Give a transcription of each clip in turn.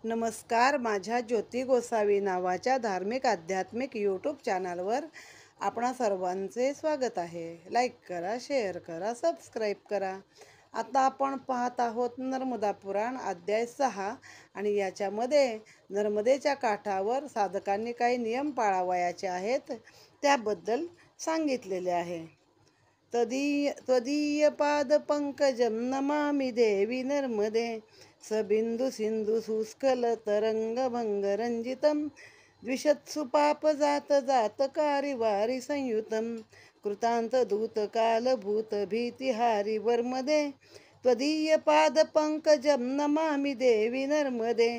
नमस्कार. माझ्या ज्योती गोसावी नावाच्या धार्मिक आध्यात्मिक यूट्यूब चॅनलवर आपणा सर्वांचे स्वागत आहे. लाईक करा, शेअर करा, सबस्क्राईब करा. आता आपण पाहत आहोत नर्मदा पुराण अध्याय 6 आणि याच्यामध्ये नर्मदेच्या काठावर साधकांनी काही नियम पाळावयाचे आहेत त्याबद्दल सांगितलेले आहे. त्वदीय पाद पंकजं नमामि देवी नर्मदे सबिंदु सिंधु सुस्खल तरंग भंग रंजितं द्विषत्सु पाप जात जातकारी वारी संयुतं कृतांत दूत काल भूत भीतिहारी वर्मदे त्वदीय पाद पंकजं नमामि देवी नर्मदे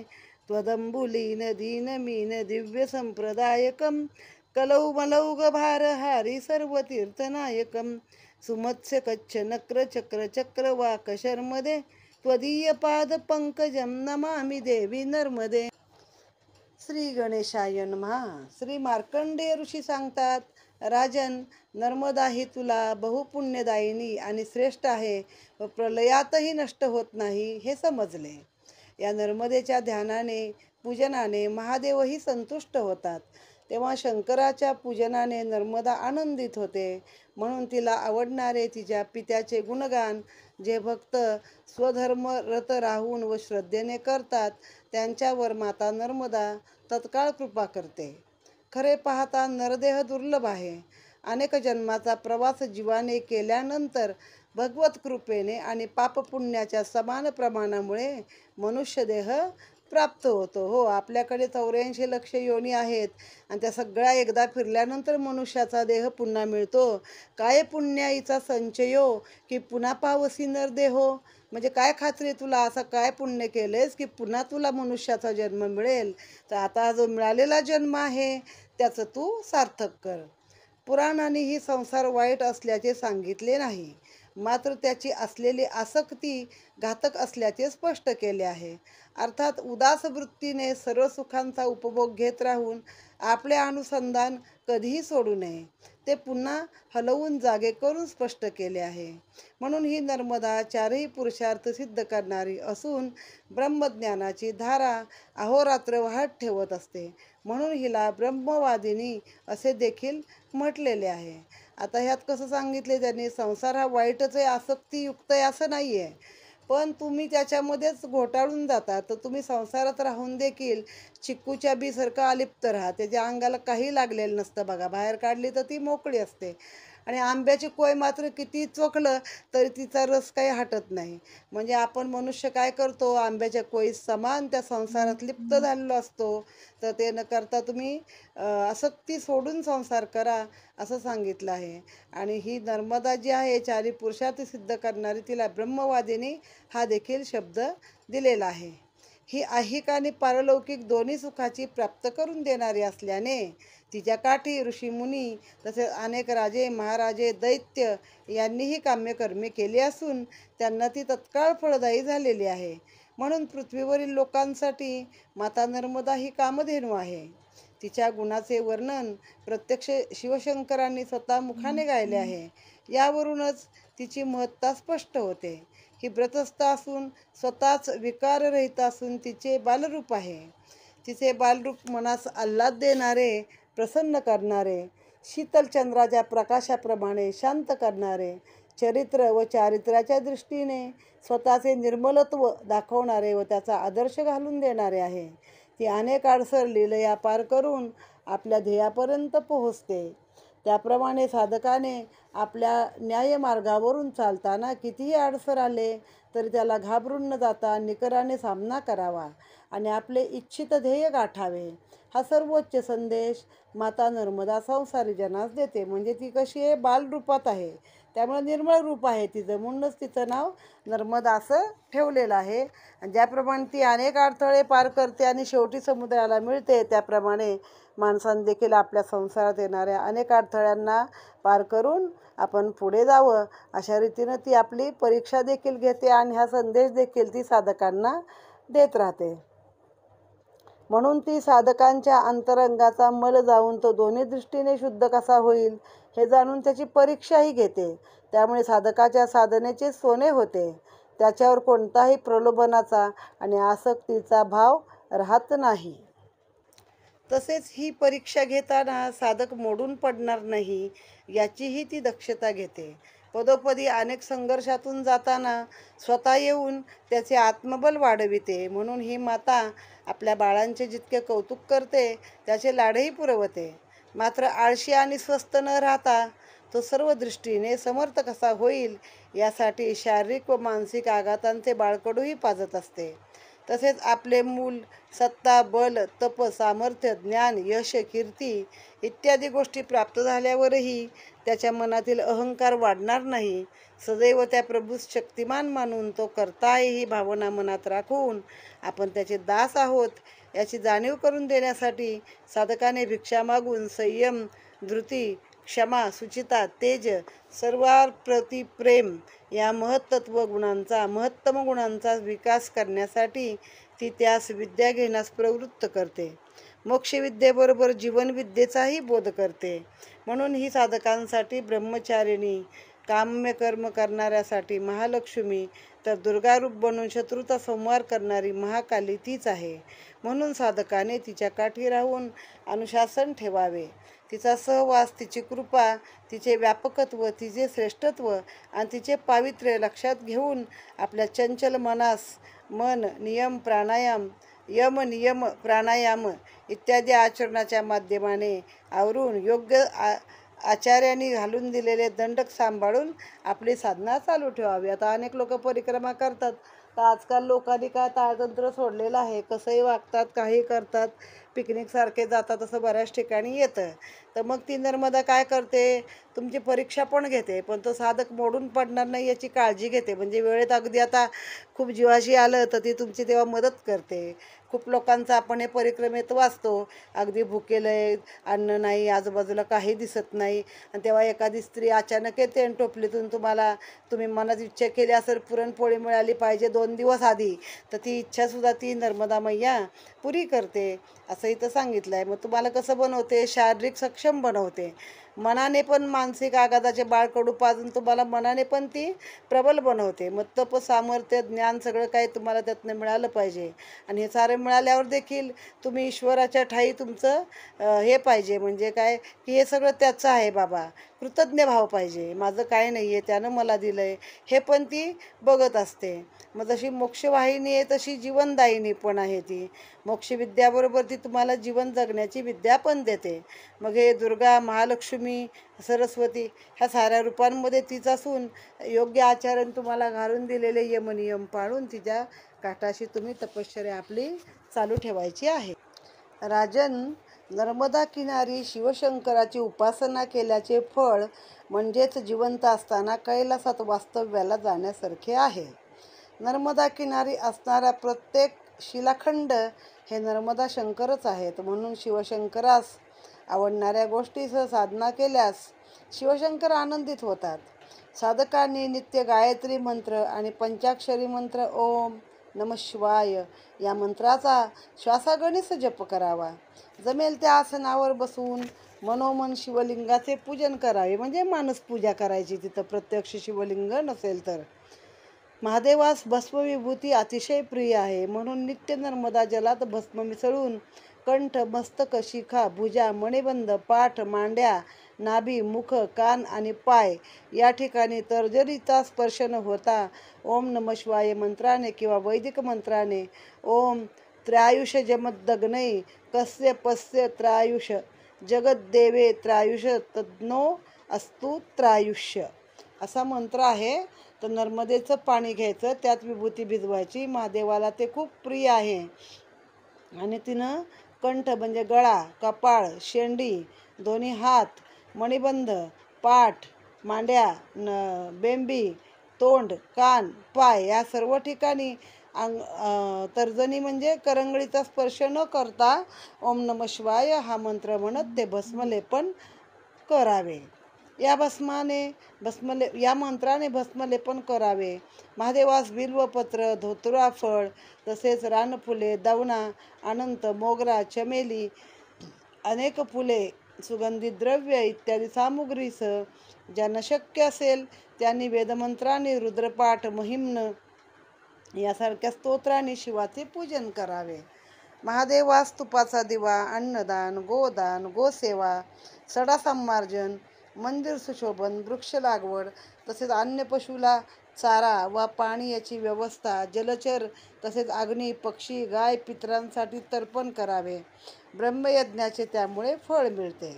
त्वदंबुलीन दीन मीन दिव्य संप्रदायकं कलौमलौघ भारहारी सर्व तीर्थनायकं सुमत्स्य कच्छ नक्र चक्र चक्रवाक शर्मदे त्वदीय पाद पंकजं नमामि देवी नर्मदे. श्री गणेशाय नमः. श्री मार्कंडेय ऋषी सांगतात, राजन, नर्मदा ही तुला बहुपुण्यदायिनी आणि श्रेष्ठ आहे व प्रलयातही नष्ट होत नाही हे समजले. या नर्मदेच्या ध्यानाने पूजनाने महादेवही संतुष्ट होतात. तेव्हा शंकराच्या पूजनाने नर्मदा आनंदित होते. म्हणून तिला आवडणारे तिच्या पित्याचे गुणगान जे भक्त स्वधर्मरत राहून व श्रद्धेने करतात त्यांच्यावर माता नर्मदा तत्काळ कृपा करते. खरे पाहता नरदेह दुर्लभ आहे. अनेक जन्माचा प्रवास जीवाने केल्यानंतर भगवत कृपेने आणि पापपुण्याच्या समान प्रमाणामुळे मनुष्यदेह प्राप्त होतो. हो, आपल्याकडे 84 लक्ष योनी आहेत आणि त्या सगळ्या एकदा फिरल्यानंतर मनुष्याचा देह पुन्हा मिळतो. काय पुण्याईचा संचयो की पुन्हा पावसी नरदेहो. म्हणजे काय खात्री तुला असं काय पुण्य केलेस की पुन्हा तुला मनुष्याचा जन्म मिळेल. तर आता जो मिळालेला जन्म आहे त्याचं तू सार्थक कर. पुराणांनी ही संसार वाईट असल्याचे सांगितले नाही, मात्र त्याची असलेली आसक्ती घातक असल्याचे स्पष्ट केले आहे. अर्थात उदास वृत्तीने सर्व सुखांचा उपभोग घेत राहून आपले अनुसंधान कधीही सोडू नये ते पुन्हा हलवून जागे करून स्पष्ट केले आहे. म्हणून ही नर्मदा चारही पुरुषार्थ सिद्ध करणारी असून ब्रह्मज्ञानाची धारा अहोरात्र वाहत ठेवत असते. म्हणून हिला ब्रह्मवादिनी असे देखील म्हटलेले आहे. आता ह्यात कसं सांगितले त्यांनी, संसार हा वाईटच आहे, आसक्तीयुक्त आहे असं नाही आहे, पण तुम्ही त्याच्यामध्येच घोटाळून जाता. तर तुम्ही संसारात राहून देखील चिक्कूच्या बीसारखं अलिप्त राहा. त्याच्या अंगाला काही लागलेलं नसतं बघा. बाहेर काढली तर ती मोकळी असते. आणि आंब्याची कोय मात्र किती चोखलं तरी तिचा रस काही हटत नाही. म्हणजे आपण मनुष्य काय करतो, आंब्याच्या कोयी समान त्या संसारात लिप्त झालेलो असतो. तर ते न करता तुम्ही आसक्ती सोडून संसार करा असं सांगितलं आहे. आणि ही नर्मदा जी आहे चारी पुरुषार्थ सिद्ध करणारी, तिला ब्रह्मवादिनी हा देखील शब्द दिलेला आहे. ही ऐहिक आणि पारलौकिक दोन्ही सुखाची प्राप्त करून देणारी असल्याने तिच्या काठी ऋषीमुनी तसेच अनेक राजे महाराजे दैत्य यांनीही काम्यकर्मे केली असून त्यांना ती तत्काळ फळदायी झालेली आहे. म्हणून पृथ्वीवरील लोकांसाठी माता नर्मदा ही कामधेनू आहे. तिच्या गुणाचे वर्णन प्रत्यक्ष शिवशंकरांनी स्वतः मुखाने गायले आहे. यावरूनच तिची महत्ता स्पष्ट होते. ही व्रतस्थ असून स्वतःच विकाररहित असून तिचे बालरूप आहे. तिचे बालरूप मनास आल्हाद देणारे, प्रसन्न करणारे, शीतल चंद्राच्या प्रकाशाप्रमाणे शांत करणारे, चरित्र व चारित्र्याच्या दृष्टीने स्वतःचे निर्मलत्व दाखवणारे व त्याचा आदर्श घालून देणारे आहे. ती अनेक अडसर लीलया पार करून आपल्या ध्येयापर्यंत पोहोचते. त्याप्रमाणे साधकाने आपल्या न्यायमार्गावरून चालताना कितीही अडसर आले तरी त्याला घाबरून न जाता निकराने सामना करावा आणि आपले इच्छित ध्येय गाठावे. हा सर्वोच्च संदेश माता नर्मदा संसारी जनास देते. म्हणजे ती कशी आहे, बालरूपात आहे, त्यामुळे निर्मळ रूप आहे तिचं. म्हणूनच तिचं नाव नर्मदा असं ठेवलेलं आहे. आणि ज्याप्रमाणे ती अनेक अडथळे पार करते आणि शेवटी समुद्राला मिळते, त्याप्रमाणे माणसांनी देखील आपल्या संसारात येणाऱ्या अनेक अडथळ्यांना पार करून आपण पुढे जावं अशा रीतीनं ती आपली परीक्षा देखील घेते आणि हा संदेश देखील ती साधकांना देत राहते. म्हणून ती साधकांच्या अंतरंगाचा मल जाऊन तो दोन्ही दृष्टीने शुद्ध कसा होईल हे जाणून त्याची परीक्षाही घेते. त्यामुळे साधकाच्या साधनेचे सोने होते. त्याच्यावर कोणताही प्रलोभनाचा आणि आसक्तीचा भाव राहत नाही. तसेच ही परीक्षा घेताना साधक मोडून पडणार नाही याचीही ती दक्षता घेते. पदोपदी अनेक संघर्षातून जाताना स्वतः येऊन त्याचे आत्मबल वाढविते. म्हणून ही माता आपल्या बाळांचे जितके कौतुक करते त्याचे लाडही पुरवते. मात्र आळशी आणि स्वस्थ न राहता तो सर्व दृष्टीने समर्थ कसा होईल यासाठी शारीरिक व मानसिक आघातांचे बाळकडूही पाजत असते. तसेच आपले मूल सत्ता, बल, तप, सामर्थ्य, ज्ञान, यश, कीर्ती इत्यादी गोष्टी प्राप्त झाल्यावरही त्याच्या मनातील अहंकार वाढणार नाही. सदैव त्या प्रभूस शक्तिमान मानून तो करता आहे ही भावना मनात राखून आपण त्याचे दास आहोत याची जाणीव करून देण्यासाठी साधकाने भिक्षा मागून संयम, धृती, क्षमा, शुचिता, तेज, सर्वांप्रती प्रेम या महत्तम गुणांचा विकास करण्यासाठी ती त्यास विद्या घेण्यास प्रवृत्त करते. मोक्षविद्येबरोबर जीवनविद्येचाही बोध करते. म्हणून ही साधकांसाठी ब्रह्मचारिणी, काम्य कर्म करणाऱ्यासाठी महालक्ष्मी, तर दुर्गारूप बनून शत्रूचा संहार करणारी महाकाली तीच आहे. म्हणून साधकाने तिच्या काठी राहून अनुशासन ठेवावे. तिचा सहवास, तिची कृपा, तिचे व्यापकत्व, तिचे श्रेष्ठत्व आणि तिचे पावित्र्य लक्षात घेऊन आपल्या चंचल मनास यम नियम प्राणायाम इत्यादी आचरणाच्या माध्यमाने आवरून योग्य आचार्यांनी घालून दिलेले दंडक सांभाळून आपली साधना चालू ठेवावी. आता अनेक लोक परिक्रमा करतात, तर आजकाल लोकांनी काय ताळतंत्र सोडलेलं आहे. कसंही वागतात, काही करतात, पिकनिक सारखे जातात, असं बऱ्याच ठिकाणी येतं. तर मग ती नर्मदा काय करते, तुमची परीक्षा पण घेते, पण तो साधक मोडून पडणार नाही याची काळजी घेते. म्हणजे वेळेत अगदी आता खूप जीवाशी आलं तर ती तुमची तेव्हा मदत करते. खूप लोकांचं आपण हे परिक्रमेत वाचतो, अगदी भुकेलं, अन्न नाही, आजूबाजूला काही दिसत नाही, आणि तेव्हा एखादी स्त्री अचानक येते आणि टोपलीतून तुम्ही मनात इच्छा केली असेल पुरणपोळी मिळाली पाहिजे 2 दिवस आधी, तर ती इच्छासुद्धा ती नर्मदा मैया पुरी करते असं इथं सांगितलं आहे. मग तुम्हाला कसं बनवते, शारीरिक सक्षम बनवते, मनाने पण मानसिक आघाताचे बाळकडू पाजून तुम्हाला मनाने पण ती प्रबल बनवते. मग तप, सामर्थ्य, ज्ञान सगळं काही तुम्हाला त्यातनं मिळालं पाहिजे. आणि हे सारे मिळाल्यावर देखील तुम्ही ईश्वराच्या ठाई तुमचं हे पाहिजे, म्हणजे काय की हे सगळं त्याचं आहे बाबा, कृतज्ञ भाव पाहिजे, माझं काय नाही आहे, त्यानं मला दिलं आहे, हे पण ती बघत असते. मग जशी मोक्षवाहिनी आहे तशी जीवनदायिनी पण आहे ती. मोक्षविद्याबरोबर ती तुम्हाला जीवन जगण्याची विद्या पण देते. मग हे दुर्गा, महालक्ष्मी, सरस्वती ह्या साऱ्या रूपांमध्ये तीच असून योग्य आचरण तुम्हाला घालून दिलेले यमनियम पाळून तिच्या काठाशी तुम्ही तपश्चर्या आपली चालू ठेवायची आहे. राजन, नर्मदा किनारी शिवशंकराची उपासना केल्याचे फळ म्हणजेच जिवंत असताना कैलासात वास्तव्याला जाण्यासारखे आहे. नर्मदा किनारी असणारा प्रत्येक शिलाखंड हे नर्मदा शंकरच आहेत. म्हणून शिवशंकरास आवडणाऱ्या गोष्टीसह साधना केल्यास शिवशंकर आनंदित होतात. साधकांनी नित्य गायत्री मंत्र आणि पंचाक्षरी मंत्र ओम नमः शिवाय या मंत्राचा श्वासागणिक जप करावा. जमेल त्या आसनावर बसून मनोमन शिवलिंगाचे पूजन करावे, म्हणजे मानस पूजा करायची तिथं, प्रत्यक्ष शिवलिंग नसेल तर. महादेवास भस्मविभूती अतिशय प्रिय आहे. म्हणून नित्य नर्मदा जलात भस्म मिसळून कंठ, मस्तक, शिखा, भुजा, मणिबंध, पाठ, मांड्या, नाभी, मुख, कान आणि पाय या ठिकाणी तर्जनीचा स्पर्श न होता ओम नमः शिवाय मंत्राने किंवा वैदिक मंत्राने ओम त्रायुष जमदग्नै कस्य पस्य त्रायुष जगद्देवे त्रायुष तज्ञो अस्तु त्रायुष्य असा मंत्र आहे. तर नर्मदेचं पाणी घ्यायचं, त्यात विभूती भिजवायची. महादेवाला ते खूप प्रिय आहे. आणि तिनं कंठ म्हणजे गळा, कपाळ, शेंडी, दोन्ही हात, मणिबंध, पाठ, मांड्या, बेंबी, तोंड, कान, पाय या सर्व ठिकाणी तर्जनी म्हणजे करंगळीचा स्पर्श न करता ओम नमः शिवाय हा मंत्र म्हणत ते भस्मलेपन करावे. या मंत्राने भस्मलेपन करावे. महादेवास बिल्वपत्र, धोतरा फळ, तसेच रानफुले, दवना, अनंत, मोगरा, चमेली, अनेक फुले, सुगंधी द्रव्य इत्यादी सामुग्रीसह ज्यांना शक्य असेल त्यांनी वेदमंत्राने, रुद्रपाठ, महिम्न यासारख्या स्तोत्राने शिवाचे पूजन करावे. महादेवास तुपाचा दिवा, अन्नदान, गोदान, गोसेवा, सडा संमार्जन, मंदिर सुशोभन, वृक्ष लागवड, तसेच अन्य पशुला चारा व पाणी याची व्यवस्था, जलचर तसेच अग्नी, पक्षी, गाय पितरांसाठी तर्पण करावे. ब्रह्मयज्ञाचे त्यामुळे फळ मिळते.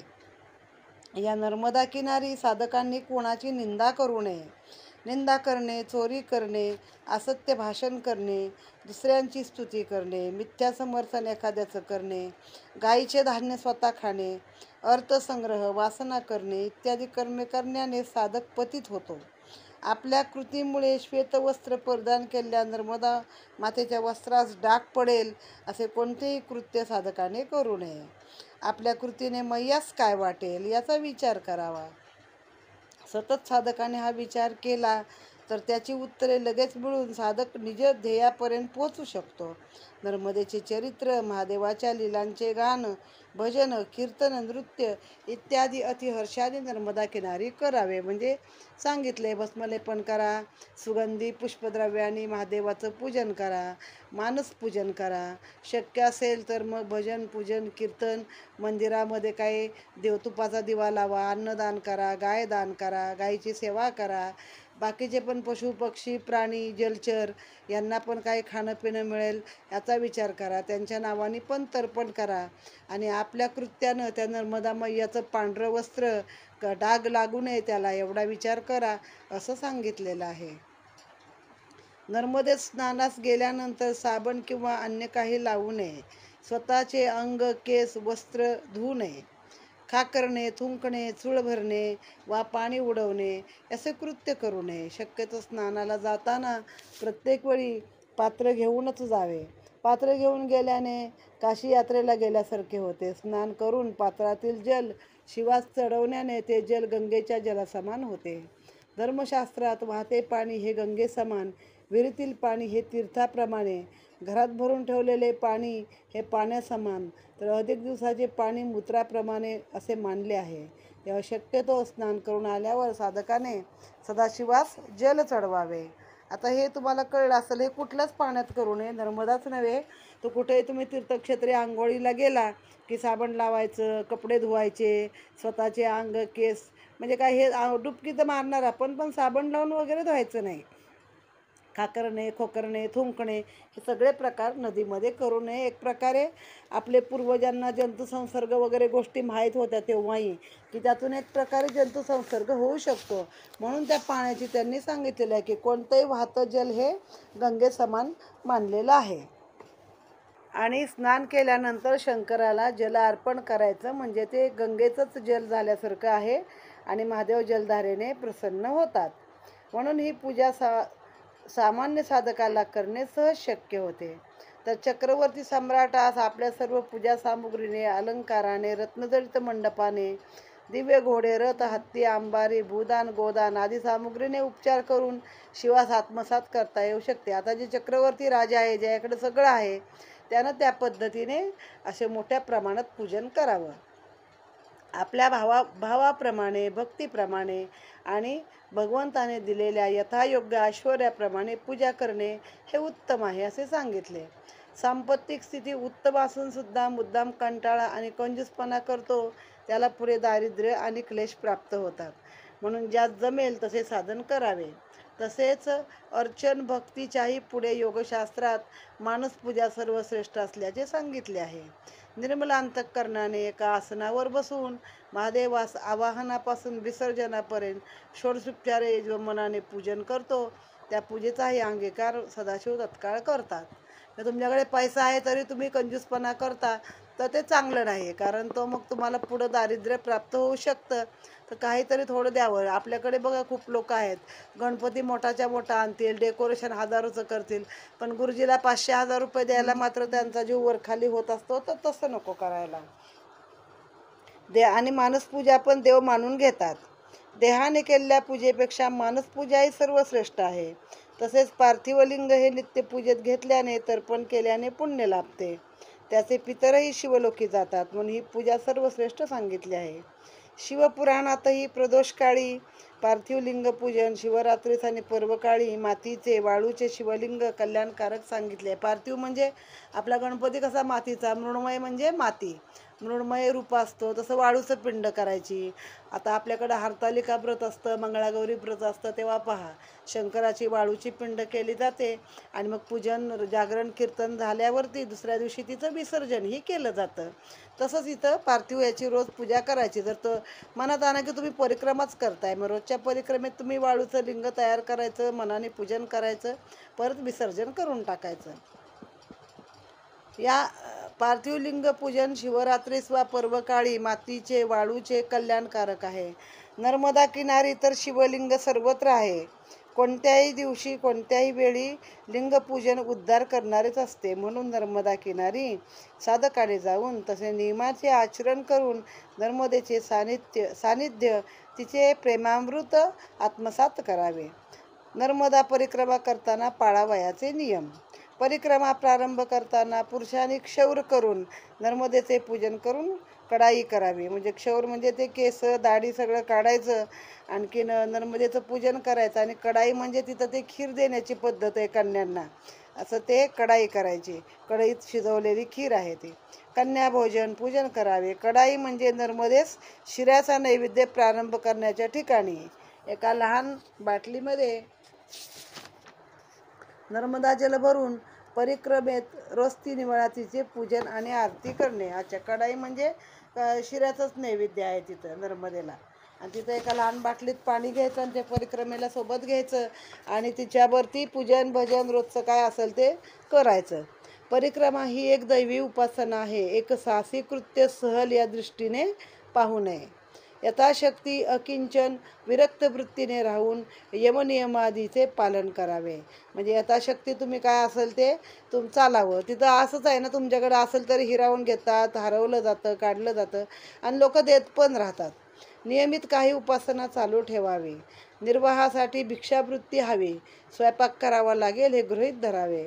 या नर्मदा किनारी साधकांनी कोणाची निंदा करू नये. निंदा करणे, चोरी करणे, असत्य भाषण करणे, दुसऱ्यांची स्तुती करणे, मिथ्या समर्थन एखाद्याचं करणे, गायीचे धान्य स्वतः खाणे, अर्थसंग्रह, वासना करणे इत्यादी कर्मे करण्याने साधक पतित होतो. आपल्या कृतीमुळे श्वेतवस्त्र परिधान केलेल्या नर्मदा मातेच्या वस्त्रास डाग पडेल असे कोणतेही कृत्य साधकाने करू नये. आपल्या कृतीने मैयास काय वाटेल याचा विचार करावा. सतत साधकाने हा विचार केला तर त्याची उत्तरे लगेच मिळून साधक निज ध्येयापर्यंत पोहोचू शकतो. नर्मदेचे चरित्र, महादेवाच्या लीलांचे गान, भजन, कीर्तन, नृत्य इत्यादी अतिहर्षाने नर्मदा किनारी करावे. म्हणजे सांगितले, भस्मलेपन करा, सुगंधी पुष्पद्रव्यांनी महादेवाचं पूजन करा, मानस पूजन करा, शक्य असेल तर मग भजन, पूजन, कीर्तन, मंदिरामध्ये काही देवतुपाचा दिवा लावा, अन्नदान करा, गाय दान करा, गायीची सेवा करा, बाकीचे पण पशु पक्षी प्राणी जलचर यांना पण काही खाणं पिणं मिळेल याचा विचार करा. त्यांच्या नावाने पण तर्पण करा आणि आपल्या कृत्यानं त्या नर्मदा मैयाचं पांढरं वस्त्र डाग लागू नये त्याला एवढा विचार करा असं सांगितलेलं आहे. नर्मदेत स्नानास गेल्यानंतर साबण किंवा अन्य काही लावू नये. स्वतःचे अंग, केस, वस्त्र धुवू नये. खाकरणे, थुंकणे, चूळ भरणे वा पाणी उडवणे असे कृत्य करू नये. शक्यतो स्नानाला जाताना प्रत्येक वेळी पात्र घेऊनच जावे. पात्र घेऊन गेल्याने काशी यात्रेला गेल्यासारखे होते. स्नान करून पात्रातील जल शिवास चढवण्याने ते जल गंगेच्या जलासमान होते. धर्मशास्त्रात वाहते पाणी हे गंगेसमान, विहिरीतील पाणी हे तीर्थाप्रमाणे, घरात भरून ठेवलेले पाणी हे पाण्यासमान, तर अधिक दिवसाचे पाणी मूत्राप्रमाणे असे मानले आहे. तेव्हा शक्यतो स्नान करून आल्यावर साधकाने सदाशिवास जल चढवावे. आता हे तुम्हाला कळलं असेल. हे कुठल्याच पाण्यात करू नये, नर्मदाच नव्हे तर कुठेही तुम्ही तीर्थक्षेत्री आंघोळीला गेला की साबण लावायचं, कपडे धुवायचे, स्वतःचे अंग केस म्हणजे काय हे डुबकी तर मारणार आपण, पण साबण लावून वगैरे धुवायचं नाही. खाकरणे, खोकरणे, थुंकणे हे सगळे प्रकार नदीमध्ये करू नये. एक प्रकारे आपले पूर्वजांना जंतुसंसर्ग वगैरे गोष्टी माहीत होत्या तेव्हाही, की त्यातून एक प्रकारे जंतुसंसर्ग होऊ शकतो. म्हणून त्या पाण्याची त्यांनी सांगितलेलं आहे की कोणतंही वाहतं जल हे गंगेसमान मानलेलं आहे. आणि स्नान केल्यानंतर शंकराला जल अर्पण करायचं, म्हणजे ते गंगेचंच जल झाल्यासारखं आहे आणि महादेव जलधारेने प्रसन्न होतात. म्हणून ही पूजा सामान्य साधकाला करणे सहज शक्य होते. तर चक्रवर्ती सम्राटास आपल्या सर्व पूजा सामुग्रीने, अलंकाराने, रत्नजडित मंडपाने, दिव्य घोडे, रथ, हत्ती, अंबारी, भूदान, गोदान आदी सामुग्रीने उपचार करून शिवास आत्मसात करता येऊ शकते. आता जे चक्रवर्ती राजा आहे, ज्याकडे सगळं आहे, त्यानं त्या पद्धतीने असे मोठ्या प्रमाणात पूजन करावं. आपल्या भावाप्रमाणे, भक्तीप्रमाणे आणि भगवंताने दिलेल्या यथायोग्य ऐश्वर्याप्रमाणे पूजा करणे हे उत्तम आहे असे सांगितले. सांपत्तिक स्थिती उत्तम असून सुद्धा मुद्दाम कंटाळा आणि कंजूसपणा करतो त्याला पुढे दारिद्र्य आणि क्लेश प्राप्त होतात. म्हणून ज्यात जमेल तसे साधन करावे. तसेच अर्चन भक्तीच्याही पुढे योगशास्त्रात मानसपूजा सर्वश्रेष्ठ असल्याचे सांगितले आहे. निर्मल अंतःकरणाने एका आसनावर बसून महादेवास आवाहनापासून विसर्जनापर्यंत षोडशोपचारे जो मनाने पूजन करतो त्या पूजेचाही अंगीकार सदाशिव तत्काळ करतात. तर तुमच्याकडे पैसा आहे तरी तुम्ही कंजूसपणा करता तर ते चांगलं नाही, कारण तो मग तुम्हाला पुढं दारिद्र्य प्राप्त होऊ शकतं. तर काहीतरी थोडं द्यावं. आपल्याकडे बघा खूप लोक आहेत, गणपती मोठाच्या मोठा आणतील, डेकोरेशन हजारोचं करतील, पण गुरुजीला 500-1000 रुपये द्यायला मात्र त्यांचा जीव वरखाली होत असतो. तर तसं नको करायला. आणि मानसपूजा पण देव मानून घेतात. देहाने केलेल्या पूजेपेक्षा मानसपूजा ही सर्वश्रेष्ठ आहे. तसेच पार्थिवलिंग हे नित्यपूजेत घेतल्याने, तर्पण केल्याने पुण्य लाभते. त्याचे पितरही शिवलोकी जातात, म्हणून ही पूजा सर्वश्रेष्ठ सांगितली आहे. शिवपुराणातही प्रदोषकाळी पार्थिव लिंग पूजन शिवरात्रीस आणि पर्वकाळी मातीचे वाळूचे शिवलिंग कल्याणकारक सांगितले. पार्थिव म्हणजे आपला गणपती कसा मातीचा, मृण्मय म्हणजे माती, मृण्मय रूप असतो, तसं वाळूचं पिंड करायची. आता आपल्याकडं हरतालिका व्रत असतं, मंगळागौरी व्रत असतं, तेव्हा पहा शंकराची वाळूची पिंड केली जाते आणि मग पूजन जागरण कीर्तन झाल्यावरती दुसऱ्या दिवशी तिचं विसर्जनही केलं जातं. तसंच इथं पार्थिव याची रोज पूजा करायची. जर तो मनात आणा की तुम्ही परिक्रमाच करताय, मग रोजच्या परिक्रमेत तुम्ही वाळूचं लिंग तयार करायचं, मनाने पूजन करायचं, परत विसर्जन करून टाकायचं. या पार्थिव लिंग पूजन शिवरात्रीस वा पर्वकाळी मातीचे वाळूचे कल्याणकारक आहे. नर्मदा किनारी तर शिवलिंग सर्वत्र आहे. कोणत्याही दिवशी कोणत्याही वेळी लिंगपूजन उद्धार करणारेच असते. म्हणून नर्मदा किनारी साधकाने जाऊन तसे नियमाचे आचरण करून नर्मदेचे सानिध्य तिचे प्रेमामृत आत्मसात करावे. नर्मदा परिक्रमा करताना पाळावयाचे नियम. परिक्रमा प्रारंभ करताना पुरुषांनी क्षौर करून नर्मदेचे पूजन करून कढाई करावी. म्हणजे क्षौर म्हणजे ते केस दाढी सगळं काढायचं, आणखीन नर्मदेचं पूजन करायचं, आणि कढाई म्हणजे तिथं ते खीर देण्याची पद्धत आहे कन्यांना, असं ते कढाई करायची. कढईत शिजवलेली खीर आहे ती. कन्या भोजन पूजन करावे. कढाई म्हणजे नर्मदेस शिऱ्याचा नैवेद्य प्रारंभ करण्याच्या ठिकाणी एका लहान बाटलीमध्ये नर्मदा जल भरून परिक्रमेत रोज 3 वेळा तिचे पूजन आणि आरती करणे. अच्छा, कढाई म्हणजे शिऱ्याचंच नैवेद्य आहे तिथं नर्मदेला. आणि तिथं एका लहान बाटलीत पाणी घ्यायचं आणि ते परिक्रमेला सोबत घ्यायचं आणि तिच्यावरती पूजन भजन रोजचं काय असेल ते करायचं. परिक्रमा ही एक दैवी उपासना आहे. एक साहसी कृत्य सहल या दृष्टीने पाहू नये. यथाशक्ती अकिंचन विरक्त वृत्तीने राहून यमनियमादीचे पालन करावे. म्हणजे यथाशक्ती तुम्ही काय असेल ते चालावं. तिथं असंच आहे ना, तुमच्याकडे असेल तरी हिरावून घेतात, हरवलं जातं, काढलं जातं आणि लोक देत पण राहतात. नियमित काही उपासना चालू ठेवावी. निर्वाहासाठी भिक्षावृत्ती हवी. स्वयंपाक करावा लागेल हे गृहीत धरावे.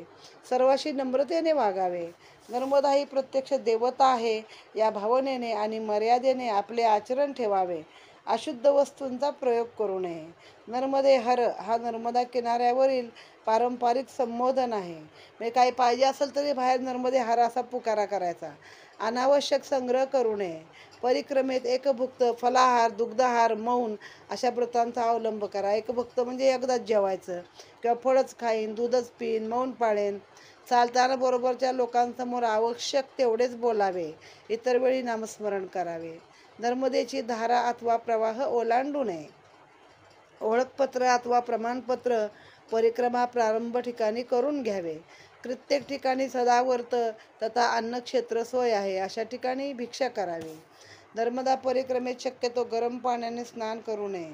सर्वाशी नम्रतेने वागावे. नर्मदा ही प्रत्यक्ष देवता आहे या भावनेने आणि मर्यादेने आपले आचरण ठेवावे. अशुद्ध वस्तूंचा प्रयोग करू नये. नर्मदे हर हा नर्मदा किनाऱ्यावरील पारंपरिक संबोधन आहे. म्हणजे काही पाहिजे असेल तरी बाहेर नर्मदे हर असा पुकारा करायचा. अनावश्यक संग्रह करू नये. परिक्रमेत एकभुक्त, फलाहार, दुग्धाहार, मौन अशा व्रतांचा अवलंब करा. एकभुक्त म्हणजे एकदाच जेवायचं किंवा फळच खाईन, दूधच पिईन, मौन पाळेन. चालताना बरोबरच्या लोकांसमोर आवश्यक तेवढेच बोलावे. इतर वेळी नामस्मरण करावे. नर्मदेची धारा अथवा प्रवाह ओलांडू नये. ओळखपत्र अथवा प्रमाणपत्र परिक्रमा प्रारंभ ठिकाणी करून घ्यावे. प्रत्येक ठिकाणी सदावर्त तथा अन्नक्षेत्र सोय आहे अशा ठिकाणी भिक्षा करावी. नर्मदा परिक्रमेत शक्यतो गरम पाण्याने स्नान करू नये.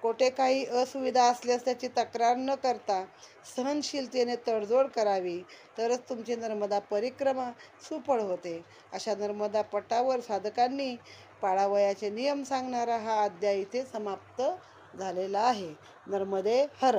कोठे काही असुविधा असल्यास त्याची तक्रार न करता सहनशीलतेने तडजोड करावी, तरच तुमची नर्मदा परिक्रमा सुफळ होते. अशा नर्मदा पटावर साधकांनी पाळावयाचे नियम सांगणारा हा अध्याय इथे समाप्त झालेला आहे. नर्मदे हर.